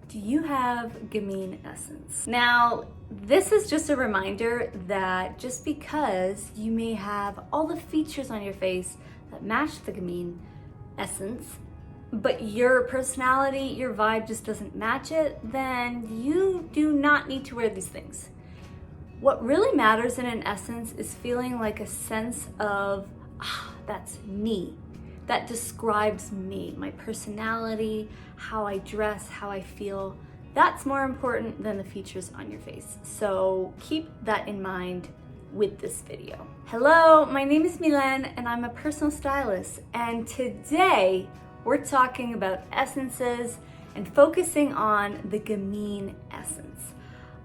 Do you have Gamine essence? Now, this is just a reminder that just because you may have all the features on your face that match the Gamine essence, but your personality, your vibe just doesn't match it, then you do not need to wear these things. What really matters in an essence is feeling like a sense of, that's me. That describes me, my personality, how I dress, how I feel. That's more important than the features on your face. So keep that in mind with this video. Hello, my name is Milen and I'm a personal stylist. And today we're talking about essences and focusing on the Gamine essence.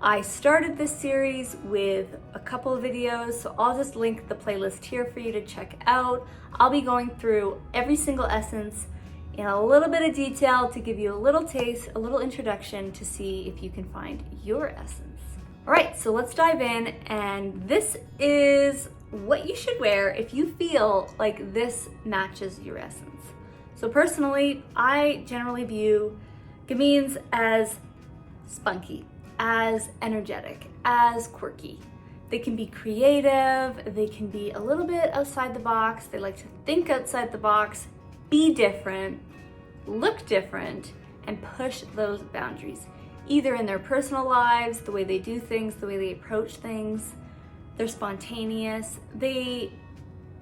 I started this series with a couple of videos, so I'll just link the playlist here for you to check out. I'll be going through every single essence in a little bit of detail to give you a little taste, a little introduction to see if you can find your essence. All right, so let's dive in, and this is what you should wear if you feel like this matches your essence. So personally, I generally view Gamines as spunky, as energetic, as quirky. They can be creative, they can be a little bit outside the box, they like to think outside the box, be different, look different, and push those boundaries. Either in their personal lives, the way they do things, the way they approach things, they're spontaneous. They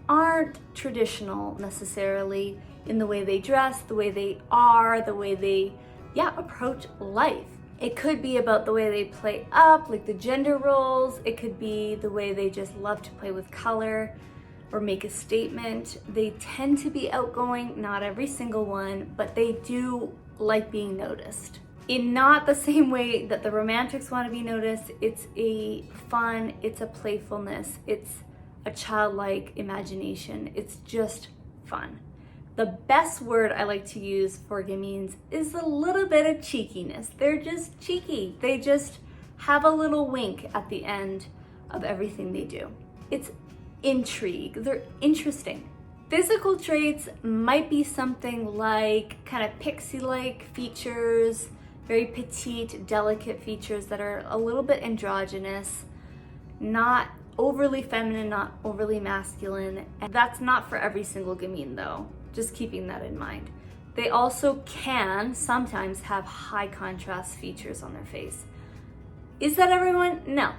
aren't traditional necessarily in the way they dress, the way they are, the way they, approach life. It could be about the way they play up, like the gender roles. It could be the way they just love to play with color or make a statement. They tend to be outgoing, not every single one, but they do like being noticed. In not the same way that the romantics want to be noticed. It's a fun, it's a playfulness, it's a childlike imagination. It's just fun. The best word I like to use for Gamines is a little bit of cheekiness. They're just cheeky. They just have a little wink at the end of everything they do. It's intrigue. They're interesting. Physical traits might be something like kind of pixie-like features, very petite, delicate features that are a little bit androgynous, not overly feminine, not overly masculine. And that's not for every single Gamine though. Just keeping that in mind. They also can sometimes have high contrast features on their face. Is that everyone? No.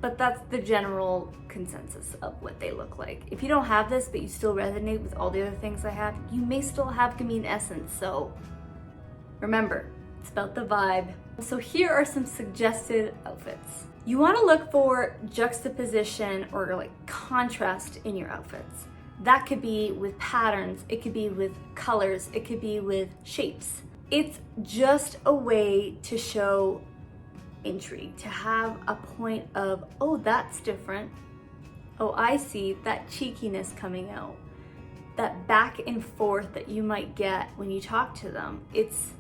But that's the general consensus of what they look like. If you don't have this, but you still resonate with all the other things I have, you may still have Gamine essence. So remember, it's about the vibe. So here are some suggested outfits. You want to look for juxtaposition or like contrast in your outfits. That could be with patterns, it could be with colors, it could be with shapes. It's just a way to show intrigue, to have a point of, oh, that's different. Oh, I see that cheekiness coming out. That back and forth that you might get when you talk to them. It's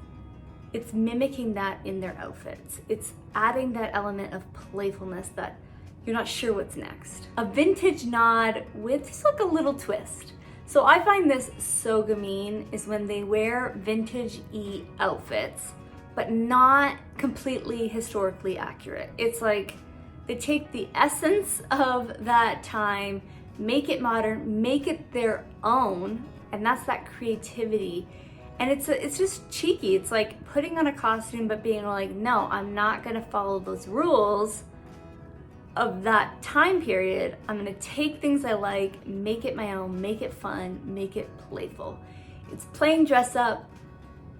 mimicking that in their outfits. It's adding that element of playfulness that you're not sure what's next. A vintage nod with just like a little twist. So I find this so Gamine is when they wear vintage-y outfits, but not completely historically accurate. It's like they take the essence of that time, make it modern, make it their own, and that's that creativity. And it's just cheeky. It's like putting on a costume, but being like, no, I'm not gonna follow those rules of that time period. I'm gonna take things I like, make it my own, make it fun, make it playful. It's playing dress up,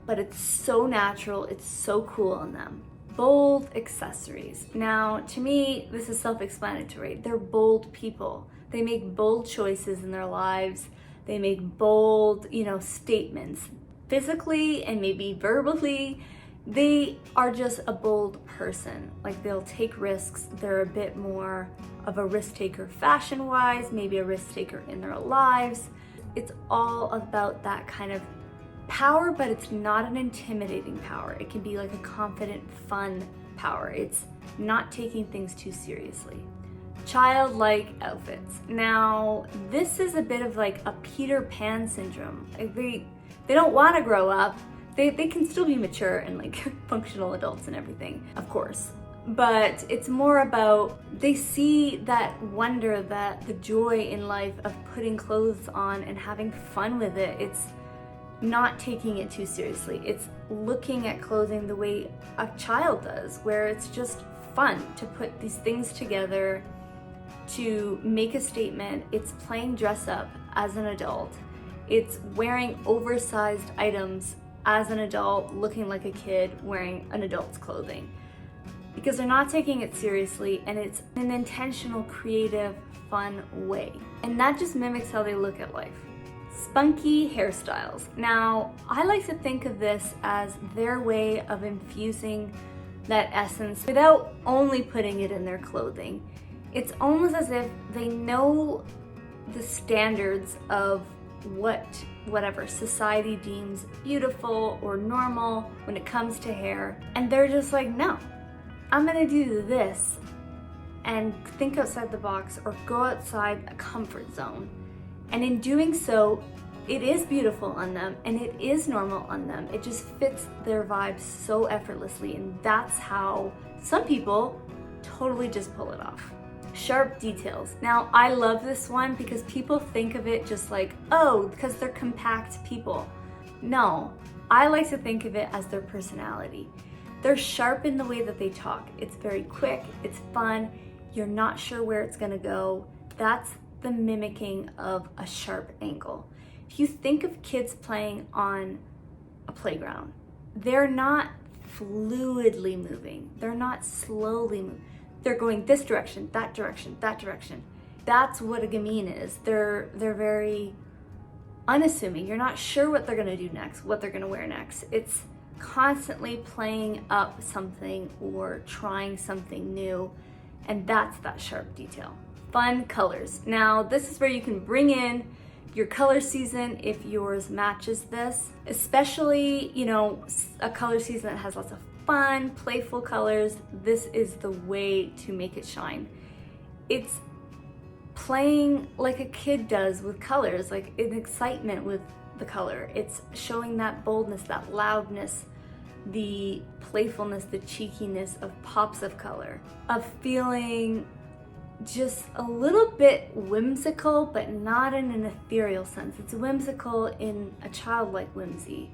but it's so natural, it's so cool on them. Bold accessories. Now, to me, this is self-explanatory. They're bold people. They make bold choices in their lives. They make bold, statements. Physically and maybe verbally, they are just a bold person. Like they'll take risks. They're a bit more of a risk taker fashion-wise, maybe a risk taker in their lives. It's all about that kind of power, but it's not an intimidating power. It can be like a confident, fun power. It's not taking things too seriously. Childlike outfits. Now, this is a bit of like a Peter Pan syndrome. Like they don't want to grow up. They can still be mature and like functional adults and everything, of course. But it's more about they see that wonder, that the joy in life of putting clothes on and having fun with it. It's not taking it too seriously. It's looking at clothing the way a child does, where it's just fun to put these things together to make a statement. It's playing dress up as an adult. It's wearing oversized items as an adult, looking like a kid wearing an adult's clothing. Because they're not taking it seriously, and it's an intentional, creative, fun way. And that just mimics how they look at life. Spunky Hairstyles. Now, I like to think of this as their way of infusing that essence without only putting it in their clothing. It's almost as if they know the standards of whatever society deems beautiful or normal when it comes to hair, and they're just like, no, I'm gonna do this and think outside the box or go outside a comfort zone. And in doing so, it is beautiful on them and it is normal on them. It just fits their vibe so effortlessly, and that's how some people totally just pull it off. Sharp details. Now, I love this one because people think of it just like, oh, because they're compact people. No, I like to think of it as their personality. They're sharp in the way that they talk. It's very quick, it's fun, you're not sure where it's gonna go. That's the mimicking of a sharp angle. If you think of kids playing on a playground, they're not fluidly moving. They're not slowly moving. They're going this direction, that direction, that direction. That's what a gamine is. They're very unassuming. You're not sure what they're gonna do next, what they're gonna wear next. It's constantly playing up something or trying something new, and that's that sharp detail. Fun colors. Now, this is where you can bring in your color season if yours matches this, especially, you know, a color season that has lots of fun, playful colors. This is the way to make it shine. It's playing like a kid does with colors, like an excitement with the color. It's showing that boldness, that loudness, the playfulness, the cheekiness of pops of color, of feeling just a little bit whimsical, but not in an ethereal sense. It's whimsical in a childlike whimsy,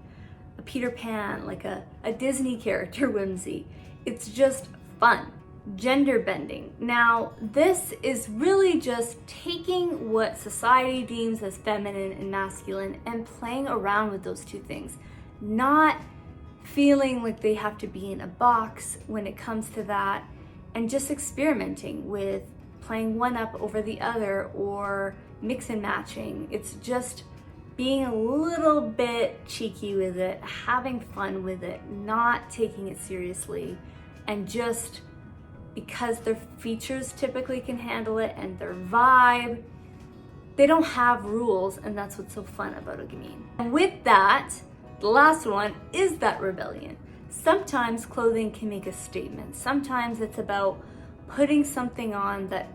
a Peter Pan, like a Disney character whimsy. It's just fun. Gender bending. Now, this is really just taking what society deems as feminine and masculine and playing around with those two things, not feeling like they have to be in a box when it comes to that, and just experimenting with playing one up over the other or mix and matching. It's just being a little bit cheeky with it, having fun with it, not taking it seriously, and just because their features typically can handle it and their vibe, they don't have rules, and that's what's so fun about a gamine. And with that, the last one is that rebellion. Sometimes clothing can make a statement. Sometimes it's about putting something on that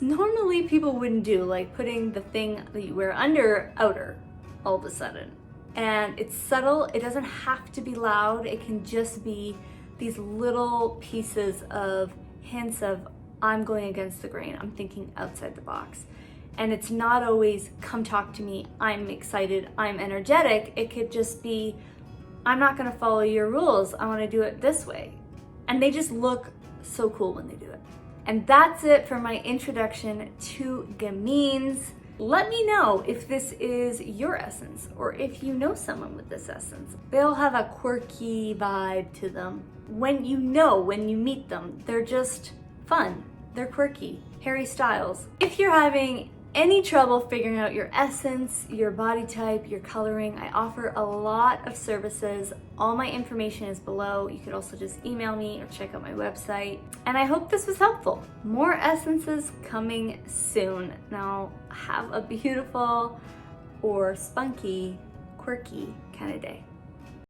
normally people wouldn't do, like putting the thing that you wear under outer all of a sudden. And it's subtle, it doesn't have to be loud, it can just be these little pieces of hints of, I'm going against the grain, I'm thinking outside the box. And it's not always, come talk to me, I'm excited, I'm energetic. It could just be, I'm not gonna follow your rules, I wanna do it this way. And they just look so cool when they do it. And that's it for my introduction to gamines. Let me know if this is your essence, or if you know someone with this essence. They all have a quirky vibe to them. When you meet them, they're just fun. They're quirky. Harry Styles. If you're having any trouble figuring out your essence, your body type, your coloring, I offer a lot of services. All my information is below. You could also just email me or check out my website. And I hope this was helpful. More essences coming soon. Now, have a beautiful or spunky, quirky kind of day.